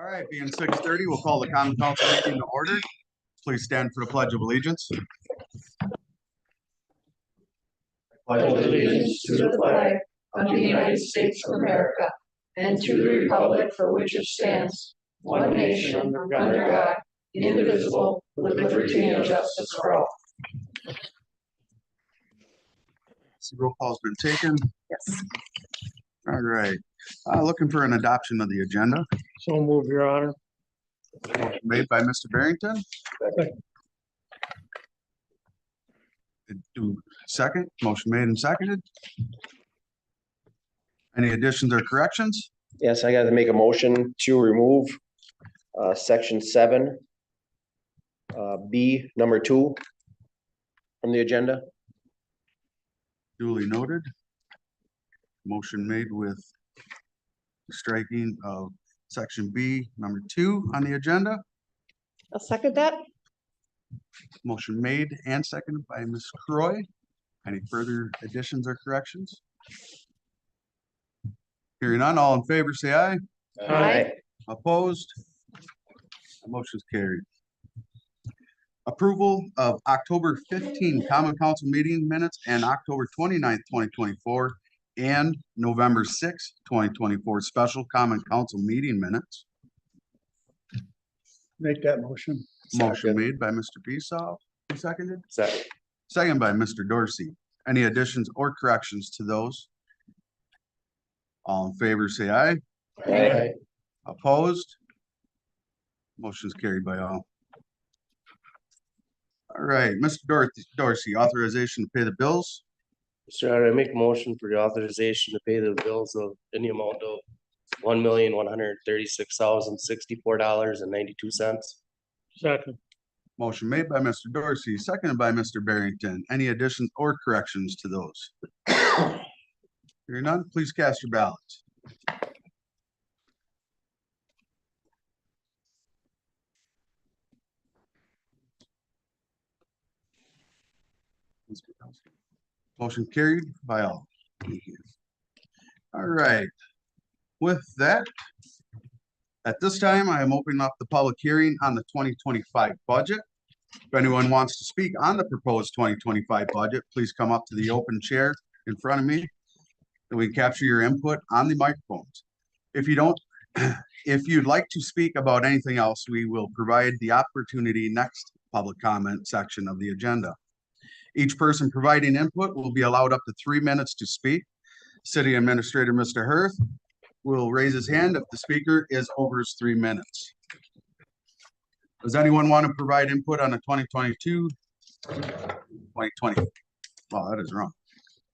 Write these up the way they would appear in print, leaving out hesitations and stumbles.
All right, being 6:30, we'll call the common council meeting to order. Please stand for the pledge of allegiance. Pledge allegiance to the flag of the United States of America and to the republic for which it stands, one nation under God, indivisible, with liberty and justice for all. So roll call's been taken. Yes. All right, looking for an adoption of the agenda. So move, Your Honor. Made by Mr. Barrington. Second, motion made and seconded. Any additions or corrections? Yes, I got to make a motion to remove section 7, B, number 2 from the agenda. Duly noted. Motion made with striking of section B, number 2 on the agenda. I'll second that. Motion made and seconded by Ms. Croy. Any further additions or corrections? Hearing none, all in favor, say aye. Aye. Opposed? Motion's carried. Approval of October 15 Common Council meeting minutes and October 29th, 2024, and November 6th, 2024 special Common Council meeting minutes. Make that motion. Motion made by Mr. Beesoff, seconded. Second. Second by Mr. Dorsey. Any additions or corrections to those? All in favor, say aye. Aye. Opposed? Motion's carried by all. All right, Mr. Dorsey, authorization to pay the bills. Mr. Honor, I make a motion for the authorization to pay the bills of any amount of $1,136,064.92. Second. Motion made by Mr. Dorsey, seconded by Mr. Barrington. Any additions or corrections to those? Hearing none, please cast your ballots. Motion carried by all. Thank you. All right. With that, at this time, I am opening up the public hearing on the 2025 budget. If anyone wants to speak on the proposed 2025 budget, please come up to the open chair in front of me and we can capture your input on the microphones. If you'd like to speak about anything else, we will provide the opportunity next public comment section of the agenda. Each person providing input will be allowed up to 3 minutes to speak. City Administrator Mr. Hirth will raise his hand if the speaker is over his 3 minutes. Does anyone want to provide input on the 2020? Wow, that is wrong.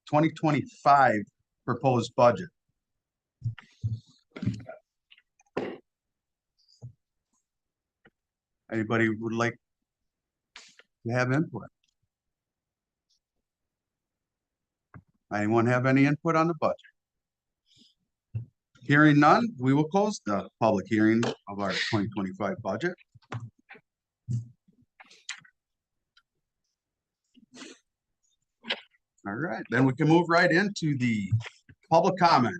2025 proposed budget. Anybody would like to have input? Anyone have any input on the budget? Hearing none, we will close the public hearing of our 2025 budget. All right, then we can move right into the public comment.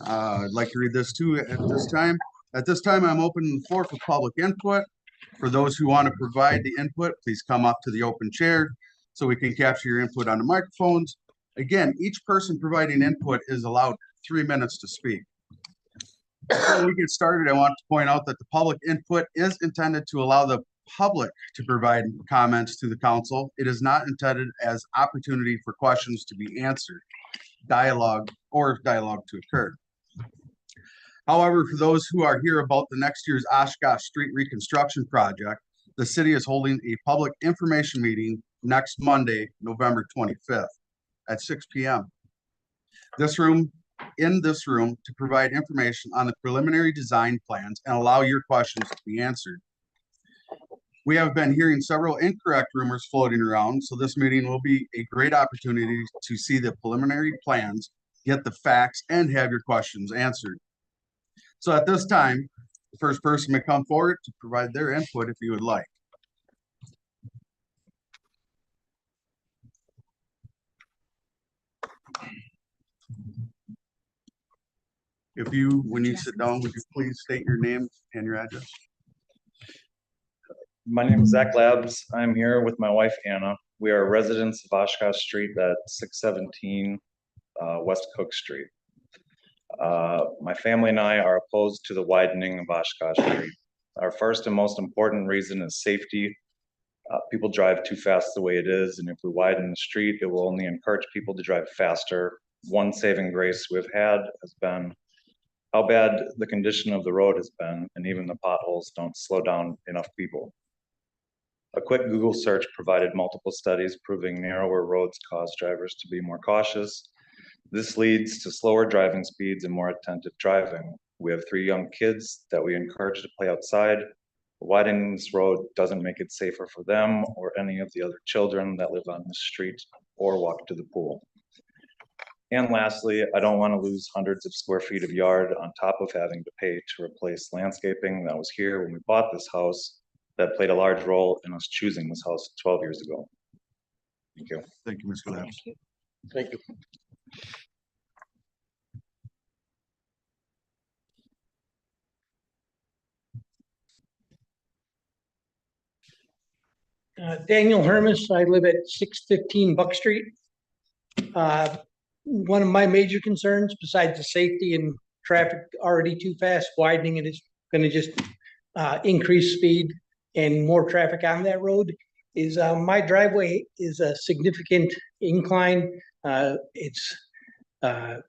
I'd like to read this too at this time. At this time, I'm opening the floor for public input. For those who want to provide the input, please come up to the open chair so we can capture your input on the microphones. Again, each person providing input is allowed 3 minutes to speak. Before we get started, I want to point out that the public input is intended to allow the public to provide comments to the council. It is not intended as opportunity for questions to be answered, dialogue to occur. However, for those who are here about the next year's Oshkosh Street reconstruction project, the city is holding a public information meeting next Monday, November 25th at 6 p.m. In this room to provide information on the preliminary design plans and allow your questions to be answered. We have been hearing several incorrect rumors floating around, so this meeting will be a great opportunity to see the preliminary plans, get the facts, and have your questions answered. So at this time, the first person may come forward to provide their input if you would like. If you, when you sit down, would you please state your name and your address? My name is Zach Labs. I'm here with my wife Anna. We are residents of Oshkosh Street at 617 West Cook Street. My family and I are opposed to the widening of Oshkosh Street. Our first and most important reason is safety. People drive too fast the way it is, and if we widen the street, it will only encourage people to drive faster. One saving grace we've had has been how bad the condition of the road has been, and even the potholes don't slow down enough people. A quick Google search provided multiple studies proving narrower roads cause drivers to be more cautious. This leads to slower driving speeds and more attentive driving. We have 3 young kids that we encourage to play outside. Widening this road doesn't make it safer for them or any of the other children that live on the street or walk to the pool. And lastly, I don't want to lose hundreds of square feet of yard on top of having to pay to replace landscaping that was here when we bought this house that played a large role in us choosing this house 12 years ago. Thank you. Thank you, Mr. Labs. Thank you. Daniel Hermes, I live at 615 Buck Street. One of my major concerns, besides the safety and traffic already too fast, widening it is going to just increase speed and more traffic on that road, is my driveway is a significant incline. It's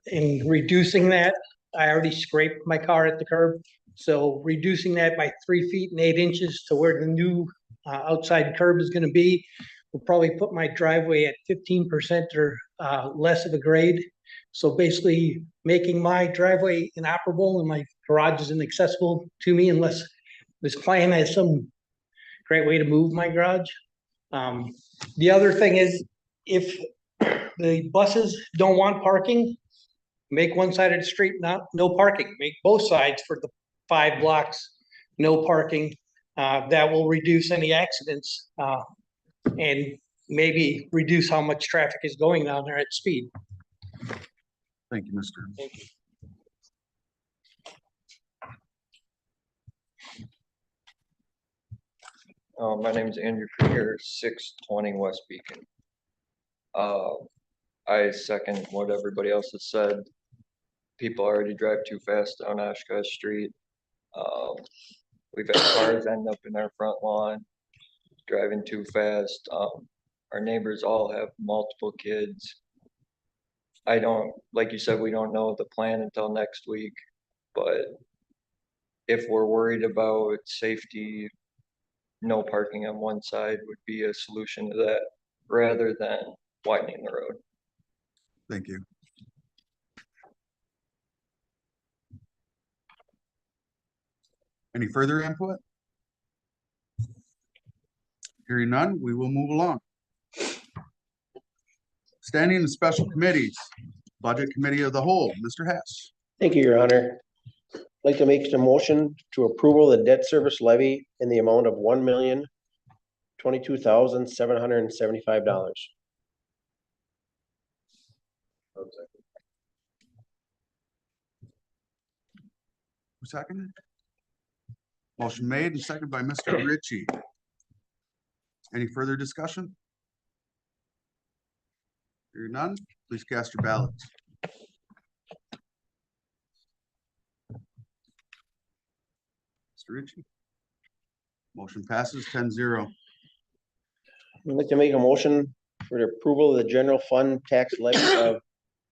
in reducing that, I already scraped my car at the curb. So reducing that by 3 feet and 8 inches to where the new outside curb is going to be will probably put my driveway at 15% or less of a grade. So basically making my driveway inoperable and my garage is inaccessible to me unless this plan has some great way to move my garage. The other thing is, if the buses don't want parking, make one side of the street no parking. Make both sides for the 5 blocks no parking. That will reduce any accidents and maybe reduce how much traffic is going down there at speed. Thank you, Mr. Thank you. My name is Andrew Krieger, 620 West Beacon. I second what everybody else has said. People already drive too fast down Oshkosh Street. We've had cars end up in our front lawn, driving too fast. Our neighbors all have multiple kids. Like you said, we don't know the plan until next week, but if we're worried about safety, no parking on one side would be a solution to that rather than widening the road. Thank you. Any further input? Hearing none, we will move along. Standing and special committees, Budget Committee of the Whole, Mr. Hess. Thank you, Your Honor. I'd like to make a motion to approval of the debt service levy in the amount of $1,022,775. Who seconded? Motion made and seconded by Mr. Ritchie. Any further discussion? Hearing none, please cast your ballots. Mr. Ritchie. Motion passes 10-0. I'd like to make a motion for the approval of the general fund tax levy of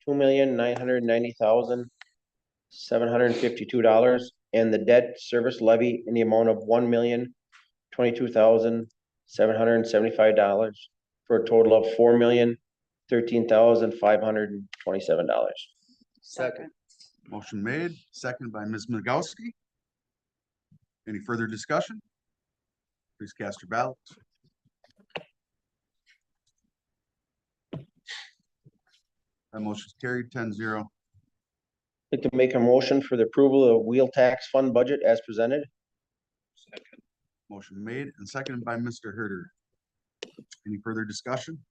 $2,990,752 and the debt service levy in the amount of $1,022,775 for a total of $4,013,527. Second. Motion made, seconded by Ms. Migowski. Any further discussion? Please cast your ballots. That motion is carried 10-0. I'd like to make a motion for the approval of wheel tax fund budget as presented. Second. Motion made and seconded by Mr. Herder. Any further discussion?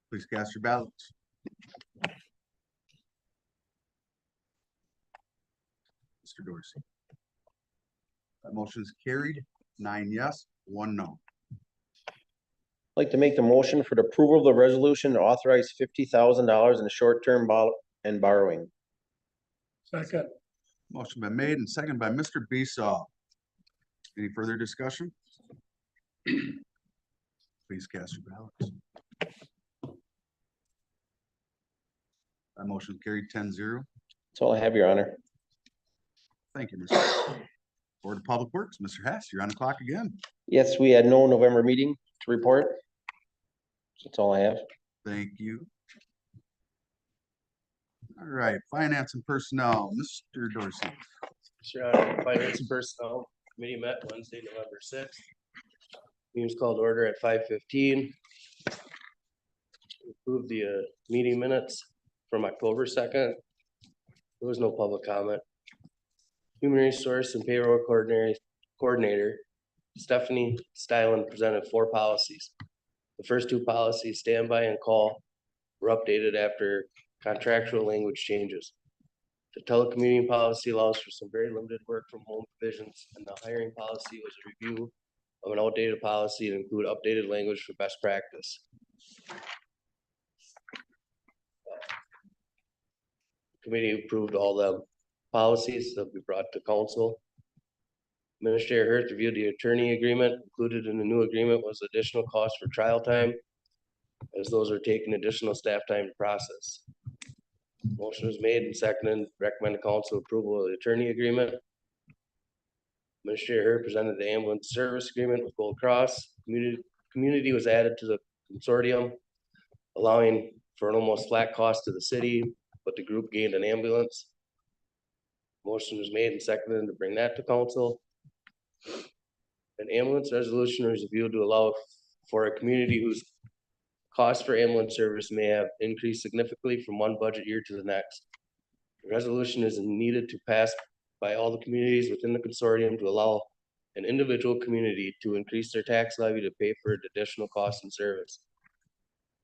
Please cast your ballots. Mr. Dorsey. That motion is carried, 9 yes, 1 no. I'd like to make the motion for the approval of the resolution to authorize $50,000 in short-term borrowing. Second. Motion been made and seconded by Mr. Beesaw. Any further discussion? Please cast your ballots. That motion carried 10-0. That's all I have, Your Honor. Thank you, Mr. Board of Public Works, Mr. Hess, you're on the clock again. Yes, we had no November meeting to report. That's all I have. Thank you. All right, Finance and Personnel, Mr. Dorsey. Your Honor, Finance and Personnel Committee met Wednesday, November 6th. Meeting was called to order at 5:15. Approve the meeting minutes from October 2nd. There was no public comment. Human Resource and Payroll Coordinator Stephanie Stylen presented 4 policies. The first 2 policies, standby and call, were updated after contractual language changes. The telecommuting policy allows for some very limited work from home provisions, and the hiring policy was a review of an outdated policy and include updated language for best practice. Committee approved all the policies that we brought to council. Administrator Hurth reviewed the attorney agreement. Included in the new agreement was additional cost for trial time, as those are taking additional staff time to process. Motion was made and seconded, recommend the council approval of the attorney agreement. Administrator Hurth presented the ambulance service agreement with Gold Cross. Community was added to the consortium, allowing for an almost flat cost to the city, but the group gained an ambulance. Motion was made and seconded to bring that to council. An ambulance resolution was reviewed to allow for a community whose cost for ambulance service may have increased significantly from one budget year to the next. The resolution is needed to pass by all the communities within the consortium to allow an individual community to increase their tax levy to pay for additional costs and service.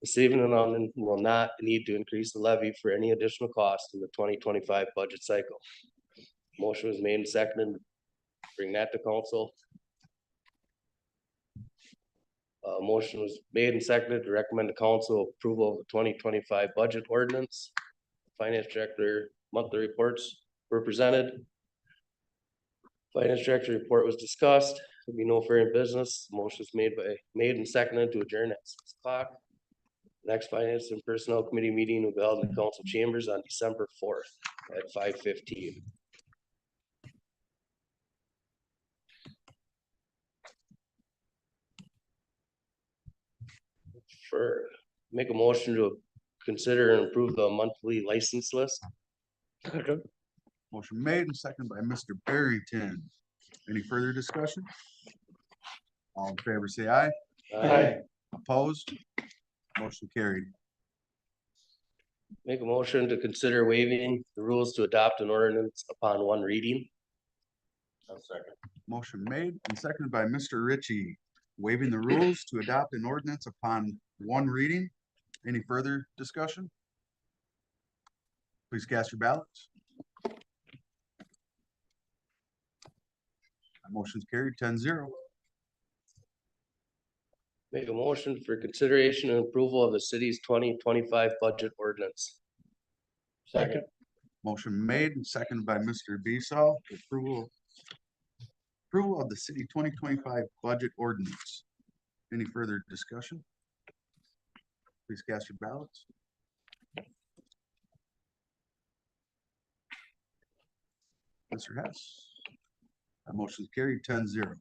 The city of Nunavut will not need to increase the levy for any additional cost in the 2025 budget cycle. Motion was made and seconded to bring that to council. Motion was made and seconded to recommend to council approval of the 2025 budget ordinance. Finance Director monthly reports were presented. Finance Director report was discussed. There'll be no further business. Motion was made and seconded to adjourn at 6 o'clock. Next Finance and Personnel Committee meeting will be held in the council chambers on December 4th at 5:15. Make a motion to consider and approve the monthly license list. Second. Motion made and seconded by Mr. Barrington. Any further discussion? All in favor, say aye. Aye. Opposed? Motion carried. Make a motion to consider waiving the rules to adopt an ordinance upon one reading. Motion made and seconded by Mr. Ritchie, waiving the rules to adopt an ordinance upon one reading. Any further discussion? Please cast your ballots. Motion's carried 10-0. Make a motion for consideration and approval of the city's 2025 budget ordinance. Second. Motion made and seconded by Mr. Beesaw, approval of the city 2025 budget ordinance. Any further discussion? Please cast your ballots. Mr. Hess. That motion is carried 10-0.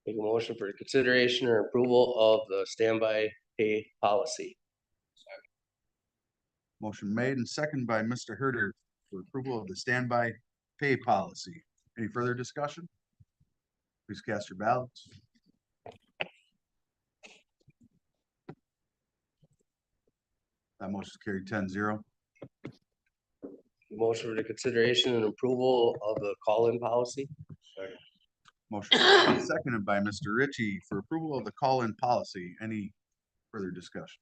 Make a motion for consideration or approval of the standby pay policy. Motion made and seconded by Mr. Herder for approval of the standby pay policy. Any further discussion? Please cast your ballots. That motion is carried 10-0. Motion for the consideration and approval of the call-in policy. Motion seconded by Mr. Ritchie for approval of the call-in policy. Any further discussion?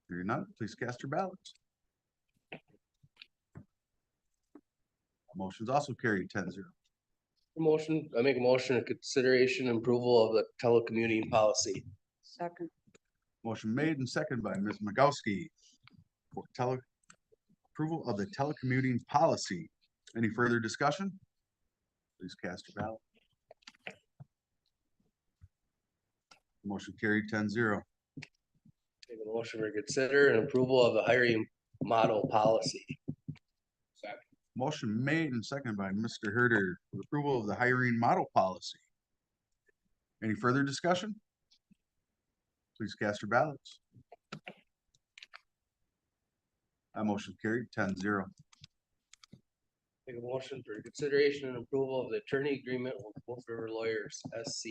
Hearing none, please cast your ballots. Motion's also carried 10-0. Motion, I make a motion of consideration and approval of the telecommuting policy. Second. Motion made and seconded by Ms. Magowski for approval of the telecommuting policy. Any further discussion? Please cast your ballot. Motion carried 10-0. Make a motion for consider and approval of the hiring model policy. Motion made and seconded by Mr. Herder for approval of the hiring model policy. Any further discussion? Please cast your ballots. That motion carried 10-0. Make a motion for consideration and approval of the attorney agreement with Wolf River Lawyers, SC.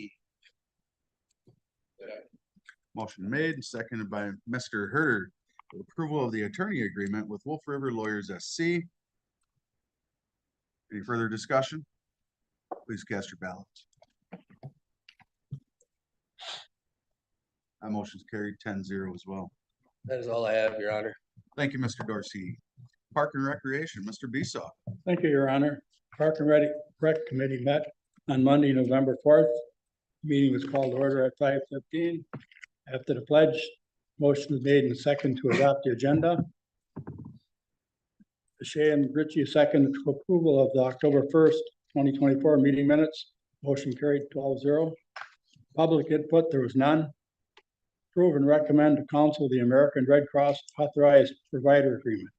Motion made and seconded by Mr. Herder for approval of the attorney agreement with Wolf River Lawyers SC. Any further discussion? Please cast your ballots. That motion's carried 10-0 as well. That is all I have, Your Honor. Thank you, Mr. Dorsey. Park and Recreation, Mr. Bissoff. Thank you, Your Honor. Park and Rec Committee met on Monday, November 4th. Meeting was called to order at 5:15. After the pledge, motion was made and second to adopt the agenda. Shea and Ritchie second to approval of the October 1st, 2024 meeting minutes. Motion carried 12-0. Public input, there was none. Approve and recommend to council the American Red Cross authorized provider agreement.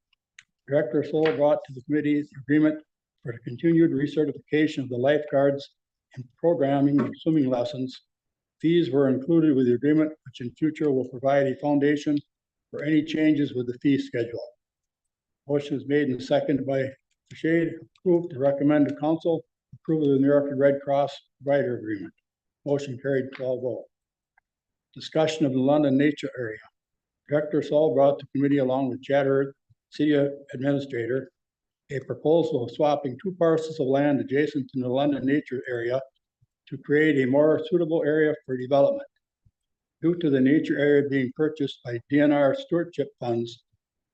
Director Soul brought to the committee the agreement for the continued recertification of the lifeguards and programming of swimming lessons. Fees were included with the agreement, which in future will provide a foundation for any changes with the fee schedule. Motion is made and seconded by Shade, approved to recommend to council approval of the American Red Cross provider agreement. Motion carried 12-0. Discussion of the London nature area. Director Saul brought to committee along with Chad Hurd, City Administrator, a proposal of swapping 2 parcels of land adjacent to the London nature area to create a more suitable area for development. Due to the nature area being purchased by DNR stewardship funds,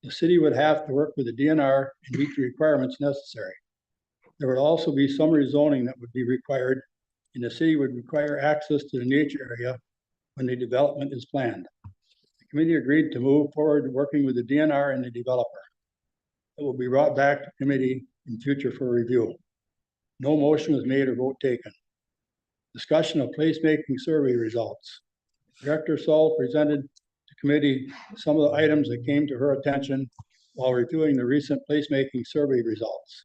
the city would have to work with the DNR and meet the requirements necessary. There would also be some rezoning that would be required, and the city would require access to the nature area when the development is planned. The committee agreed to move forward working with the DNR and the developer. It will be brought back to committee in future for review. No motion was made or vote taken. Discussion of placemaking survey results. Director Saul presented to committee some of the items that came to her attention while reviewing the recent placemaking survey results.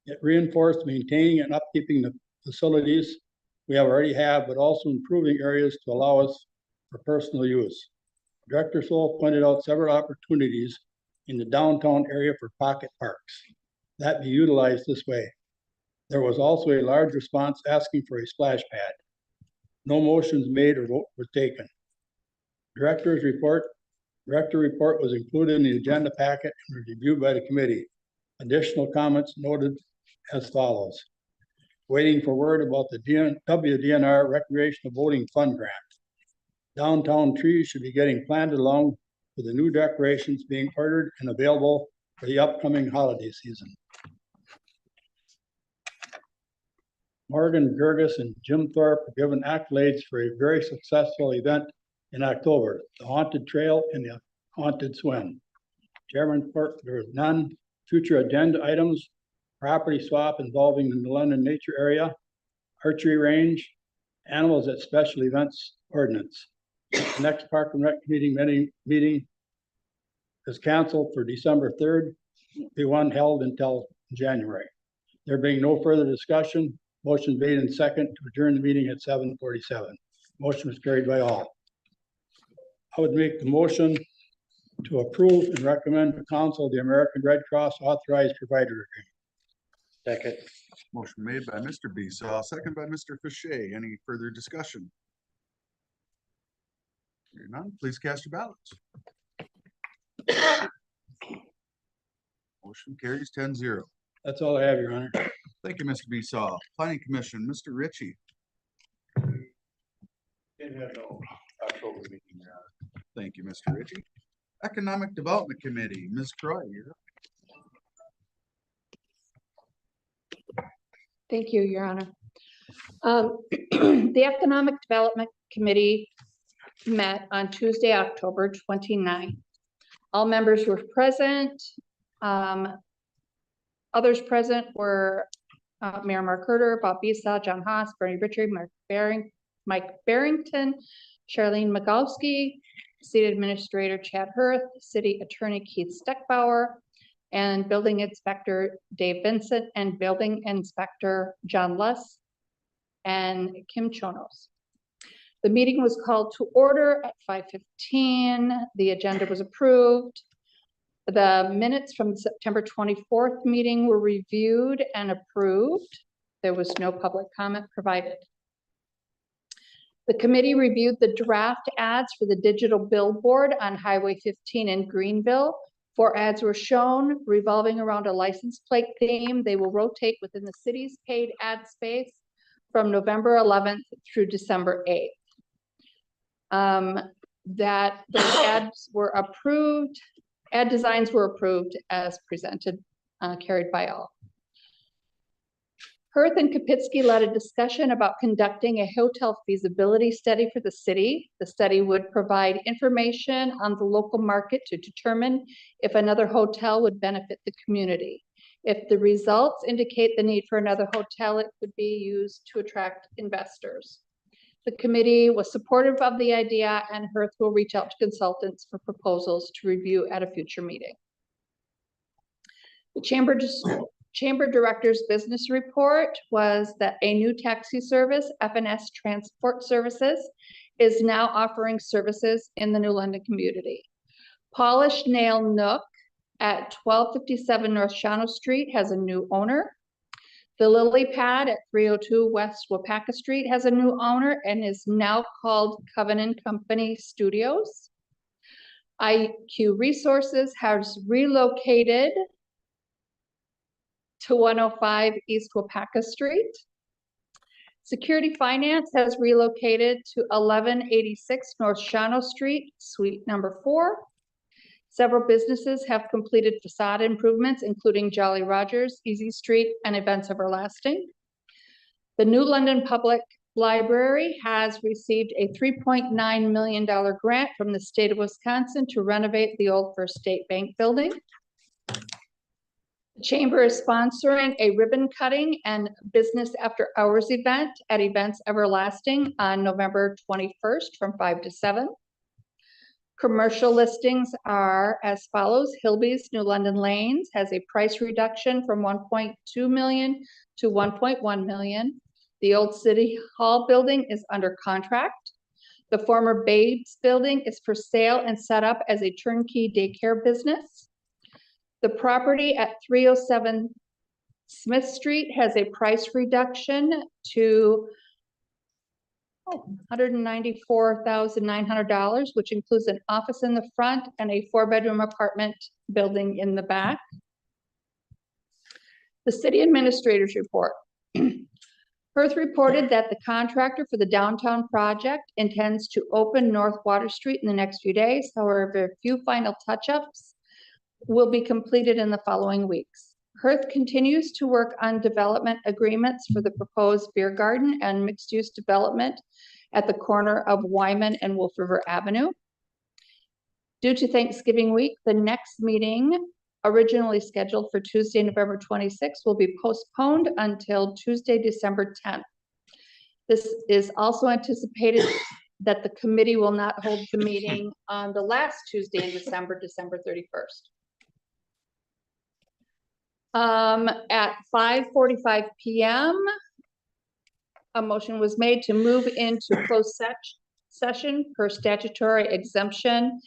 It reinforced maintaining and upkeeping the facilities we already have, but also improving areas to allow us for personal use. Director Saul pointed out several opportunities in the downtown area for pocket parks that be utilized this way. There was also a large response asking for a splash pad. No motions made or vote were taken. Director report was included in the agenda packet and reviewed by the committee. Additional comments noted as follows. Waiting for word about the WDNR Recreational Boating Fund Grant. Downtown trees should be getting planted along with the new decorations being ordered and available for the upcoming holiday season. Morgan Gerges and Jim Thorpe were given accolades for a very successful event in October, the Haunted Trail and the Haunted Swim. Chairman Thorpe, there is none. Future agenda items, property swap involving the London nature area, archery range, animals at special events ordinance. The next Park and Rec meeting is canceled for December 3rd, the one held until January. There being no further discussion, motion made and second to adjourn the meeting at 7:47. Motion was carried by all. I would make the motion to approve and recommend to council the American Red Cross authorized provider agreement. Second. Motion made by Mr. Bissoff, second by Mr. Fichet. Any further discussion? Hearing none, please cast your ballots. Motion carries 10-0. That's all I have, Your Honor. Thank you, Mr. Bissoff. Planning Commission, Mr. Ritchie. Thank you, Mr. Ritchie. Economic Development Committee, Ms. Croy, you're up. Thank you, Your Honor. The Economic Development Committee met on Tuesday, October 29th. All members were present. Others present were Mayor Mark Herter, Bob Bisa, John Haas, Bernie Richard, Mike Barrington, Charlene Magowski, City Administrator Chad Hurth, City Attorney Keith Steckbauer, and Building Inspector Dave Vincent, and Building Inspector John Luss, and Kim Chonos. The meeting was called to order at 5:15. The agenda was approved. The minutes from the September 24th meeting were reviewed and approved. There was no public comment provided. The committee reviewed the draft ads for the digital billboard on Highway 15 in Greenville. 4 ads were shown revolving around a license plate theme. They will rotate within the city's paid ad space from November 11th through December 8th. That those ads were approved. Ad designs were approved as presented, carried by all. Hurth and Kapitsky led a discussion about conducting a hotel feasibility study for the city. The study would provide information on the local market to determine if another hotel would benefit the community. If the results indicate the need for another hotel, it could be used to attract investors. The committee was supportive of the idea, and Hurth will reach out to consultants for proposals to review at a future meeting. The Chamber Director's business report was that a new taxi service, F&S Transport Services, is now offering services in the New London community. Polished Nail Nook at 1257 North Shawano Street has a new owner. The Lily Pad at 302 West Wapaka Street has a new owner and is now called Covenant Company Studios. IQ Resources has relocated to 105 East Wapaka Street. Security Finance has relocated to 1186 North Shawano Street, Suite number 4. Several businesses have completed facade improvements, including Jolly Rogers, Easy Street, and Events Everlasting. The New London Public Library has received a $3.9 million grant from the state of Wisconsin to renovate the old First State Bank building. The Chamber is sponsoring a ribbon cutting and business after hours event at Events Everlasting on November 21st from 5 to 7. Commercial listings are as follows. Hilby's New London Lanes has a price reduction from 1.2 million to 1.1 million. The old City Hall building is under contract. The former Babes building is for sale and set up as a turnkey daycare business. The property at 307 Smith Street has a price reduction to $194,900, which includes an office in the front and a 4-bedroom apartment building in the back. The City Administrator's report. Hurth reported that the contractor for the downtown project intends to open North Water Street in the next few days. However, a few final touch-ups will be completed in the following weeks. Hurth continues to work on development agreements for the proposed beer garden and mixed-use development at the corner of Wyman and Wolf River Avenue. Due to Thanksgiving week, the next meeting, originally scheduled for Tuesday, November 26th, will be postponed until Tuesday, December 10th. This is also anticipated that the committee will not hold the meeting on the last Tuesday in December, December 31st. At 5:45 p.m., a motion was made to move into closed session per statutory exemption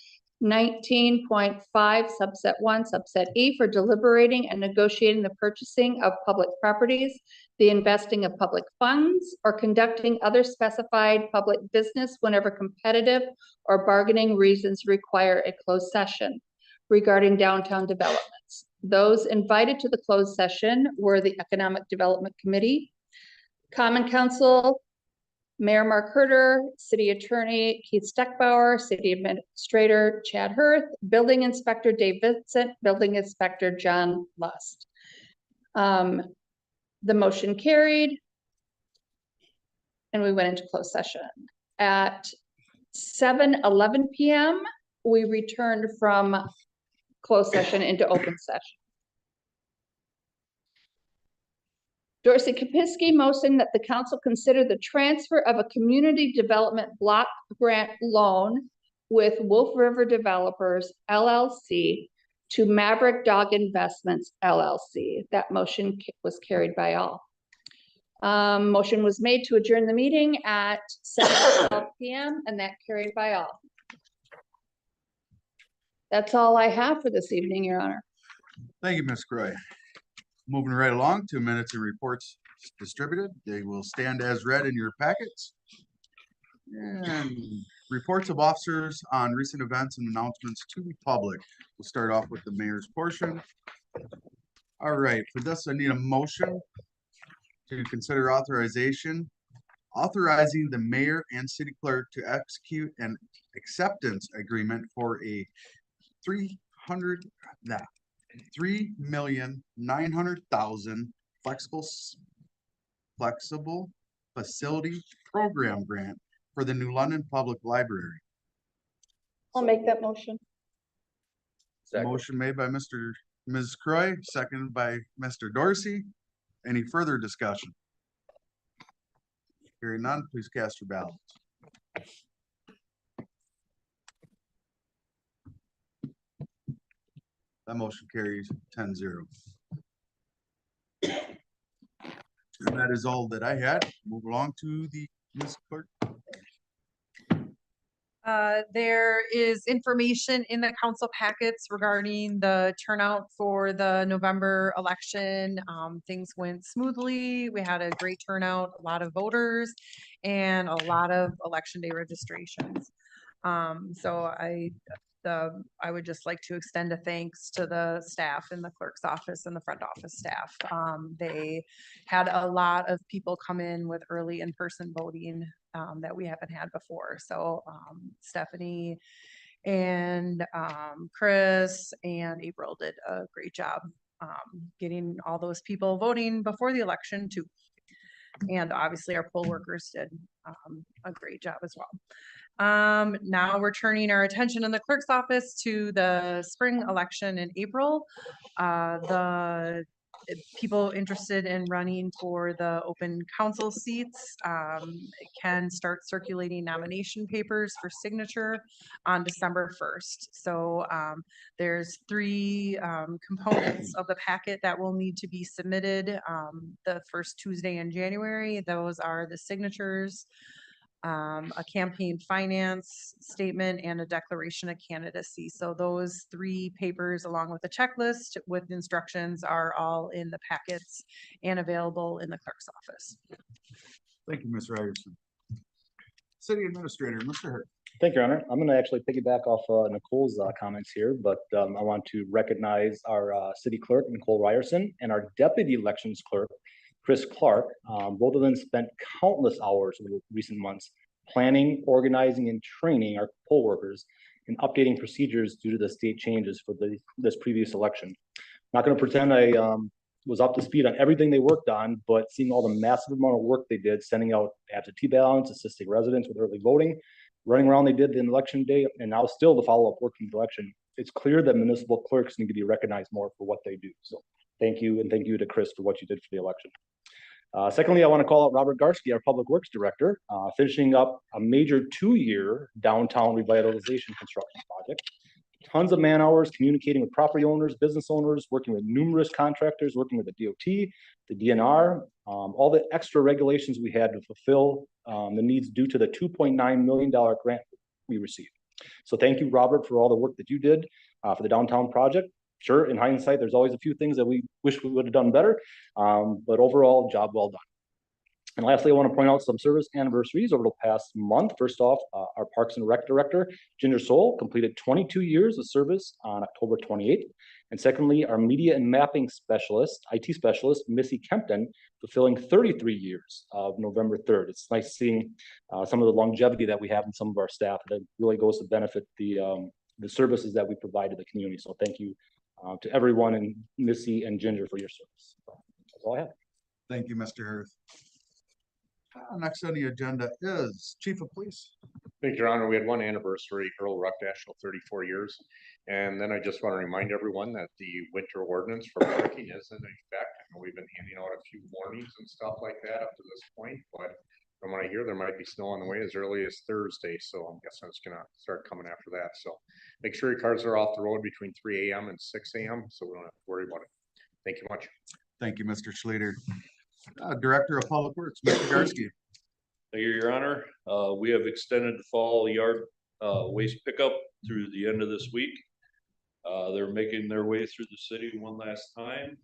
19.5 subset 1 subset E for deliberating and negotiating the purchasing of public properties, the investing of public funds, or conducting other specified public business whenever competitive or bargaining reasons require a closed session regarding downtown developments. Those invited to the closed session were the Economic Development Committee, Common Council, Mayor Mark Herter, City Attorney Keith Steckbauer, City Administrator Chad Hurth, Building Inspector Dave Vincent, Building Inspector John Lust. The motion carried. And we went into closed session. At 7:11 PM, we returned from closed session into open session. Dorsey Kapisky motion that the council consider the transfer of a community development block grant loan with Wolf River Developers LLC to Maverick Dog Investments LLC. That motion was carried by all. Motion was made to adjourn the meeting at 7:12 PM and that carried by all. That's all I have for this evening, Your Honor. Thank you, Ms. Croy. Moving right along to minutes and reports distributed. They will stand as read in your packets. And reports of officers on recent events and announcements to the public. We'll start off with the mayor's portion. All right, for this, I need a motion to consider authorizing the mayor and city clerk to execute an acceptance agreement for a $3,900,000 flexible facility program grant for the New London Public Library. I'll make that motion. Motion made by Ms. Croy, seconded by Mr. Dorsey. Any further discussion? Hearing none, please cast your ballots. That motion carries 10-0. And that is all that I had. Move along to the Ms. Clerk. There is information in the council packets regarding the turnout for the November election. Things went smoothly. We had a great turnout, a lot of voters, and a lot of election day registrations. So I would just like to extend a thanks to the staff in the clerk's office and the front office staff. They had a lot of people come in with early in-person voting that we haven't had before. So Stephanie and Chris and April did a great job getting all those people voting before the election too. And obviously our poll workers did a great job as well. Now we're turning our attention in the clerk's office to the spring election in April. The people interested in running for the open council seats can start circulating nomination papers for signature on December 1st. So there's 3 components of the packet that will need to be submitted the first Tuesday in January. Those are the signatures, a campaign finance statement, and a declaration of candidacy. So those 3 papers, along with a checklist with instructions, are all in the packets and available in the clerk's office. Thank you, Ms. Ryerson. City Administrator, Mr. Hurt. Thank you, Your Honor. I'm going to actually piggyback off Nicole's comments here, but I want to recognize our city clerk, Nicole Ryerson, and our deputy elections clerk, Chris Clark. Both of them spent countless hours over recent months planning, organizing, and training our poll workers and updating procedures due to the state changes for this previous election. I'm not going to pretend I was up to speed on everything they worked on, but seeing all the massive amount of work they did, sending out absentee ballots, assisting residents with early voting, running around they did in election day, and now still the follow-up work from the election. It's clear that municipal clerks need to be recognized more for what they do. So thank you, and thank you to Chris for what you did for the election. Secondly, I want to call out Robert Garsky, our Public Works Director, finishing up a major 2-year downtown revitalization construction project. Tons of man hours communicating with property owners, business owners, working with numerous contractors, working with the DOT, the DNR, all the extra regulations we had to fulfill the needs due to the $2.9 million grant we received. So thank you, Robert, for all the work that you did for the downtown project. Sure, in hindsight, there's always a few things that we wish we would have done better, but overall, job well done. And lastly, I want to point out some service anniversaries over the past month. First off, our Parks and Rec Director, Ginger Soul, completed 22 years of service on October 28th. And secondly, our Media and Mapping Specialist, IT Specialist, Missy Kempton, fulfilling 33 years of November 3rd. It's nice seeing some of the longevity that we have in some of our staff. That really goes to benefit the services that we provide to the community. So thank you to everyone, and Missy and Ginger for your service. That's all I have. Thank you, Mr. Hirth. Next on the agenda is Chief of Police. Thank you, Your Honor. We had one anniversary, Earl Ruck National, 34 years. And then I just want to remind everyone that the winter ordinance for parking is in effect. And we've been handing out a few warnings and stuff like that up to this point, but from what I hear, there might be snow on the way as early as Thursday. So I'm guessing it's gonna start coming after that. So make sure your cars are off the road between 3 a.m. and 6 a.m. so we don't have to worry about it. Thank you much. Thank you, Mr. Schleter. Director of Public Works, Mr. Garsky. Thank you, Your Honor. We have extended the fall yard waste pickup through the end of this week. They're making their way through the city one last time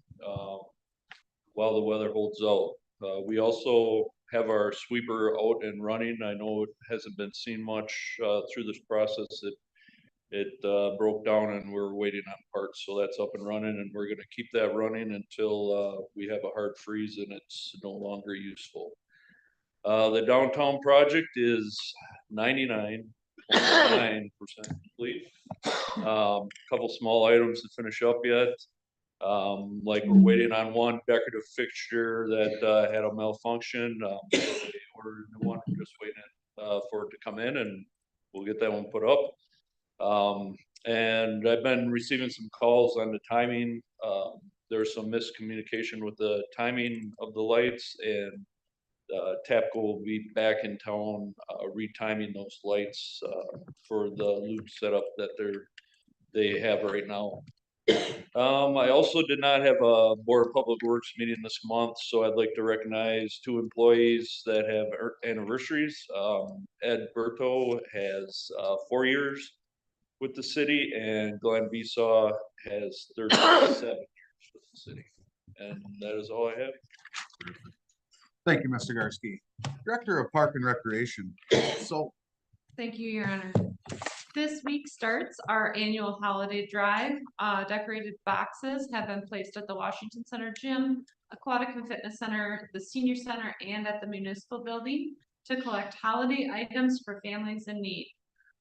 while the weather holds out. We also have our sweeper out and running. I know it hasn't been seen much through this process. It broke down and we're waiting on parts, so that's up and running, and we're going to keep that running until we have a hard freeze and it's no longer useful. The downtown project is 99.9% complete. Couple small items to finish up yet. Like we're waiting on one decorative fixture that had a malfunction. They ordered a new one, we're just waiting for it to come in and we'll get that one put up. And I've been receiving some calls on the timing. There's some miscommunication with the timing of the lights, and TAPCO will be back in town retiming those lights for the loop setup that they have right now. I also did not have a Board of Public Works meeting this month, so I'd like to recognize two employees that have anniversaries. Ed Berto has 4 years with the city, and Glenn Besaw has 37 years with the city. And that is all I have. Thank you, Mr. Garsky. Director of Park and Recreation. So, thank you, Your Honor. This week starts our annual holiday drive. Decorated boxes have been placed at the Washington Center Gym, Aquatic and Fitness Center, the Senior Center, and at the Municipal Building to collect holiday items for families in need.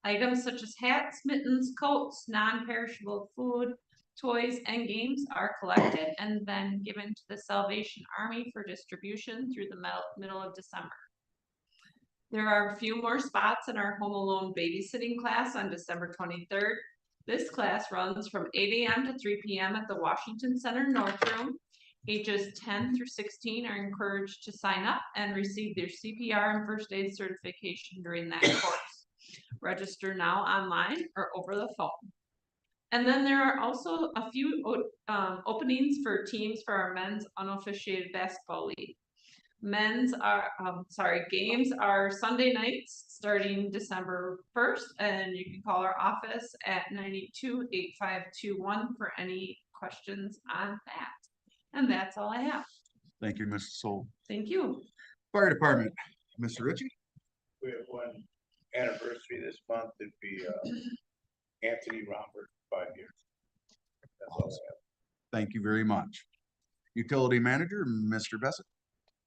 Items such as hats, mittens, coats, non-perishable food, toys, and games are collected and then given to the Salvation Army for distribution through the middle of December. There are a few more spots in our Home Alone babysitting class on December 23rd. This class runs from 8 a.m. to 3 p.m. at the Washington Center North Room. Ages 10 through 16 are encouraged to sign up and receive their CPR and first aid certification during that course. Register now online or over the phone. And then there are also a few openings for teams for our men's unofficiated basketball league. Games are Sunday nights starting December 1st, and you can call our office at 982-8521 for any questions on that. And that's all I have. thank you, Mr. Soul. Thank you. Fire Department, Mr. Ritchie. We have one anniversary this month. It'd be Anthony Robert, 5 years. That's all I have. Thank you very much. Utility Manager, Mr. Bessett.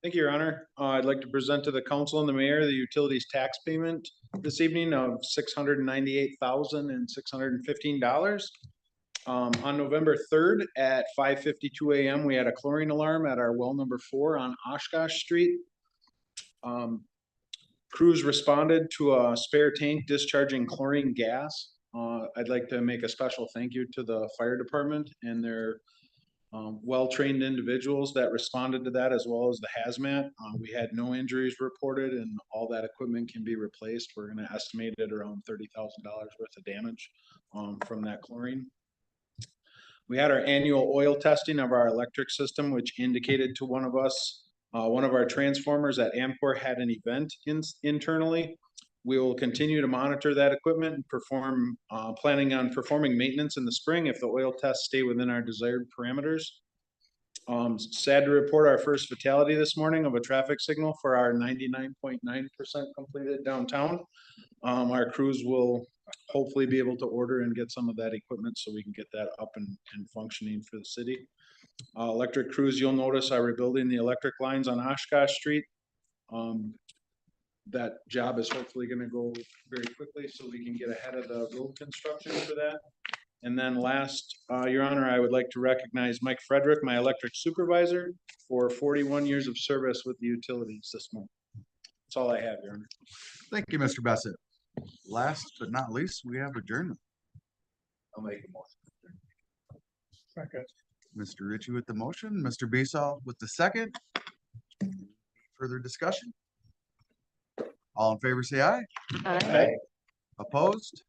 Thank you, Your Honor. I'd like to present to the council and the mayor the utilities tax payment this evening of $698,615. On November 3rd at 5:52 a.m., we had a chlorine alarm at our well number 4 on Oshkosh Street. Crews responded to a spare tank discharging chlorine gas. I'd like to make a special thank you to the fire department and their well-trained individuals that responded to that, as well as the hazmat. We had no injuries reported and all that equipment can be replaced. We're going to estimate it around $30,000 worth of damage from that chlorine. We had our annual oil testing of our electric system, which indicated to one of us, one of our transformers at Amcor had an event internally. We will continue to monitor that equipment and planning on performing maintenance in the spring if the oil tests stay within our desired parameters. Sad to report our first fatality this morning of a traffic signal for our 99.9% completed downtown. Our crews will hopefully be able to order and get some of that equipment so we can get that up and functioning for the city. Electric crews, you'll notice, are rebuilding the electric lines on Oshkosh Street. That job is hopefully going to go very quickly so we can get ahead of the road construction for that. And then last, Your Honor, I would like to recognize Mike Frederick, my electric supervisor, for 41 years of service with the utilities this month. That's all I have, Your Honor. Thank you, Mr. Bassett. Last but not least, we have adjournment. I'll make a motion. Second. Mr. Ritchie with the motion, Mr. Beasall with the second. Further discussion? All in favor, say aye. Aye. Opposed?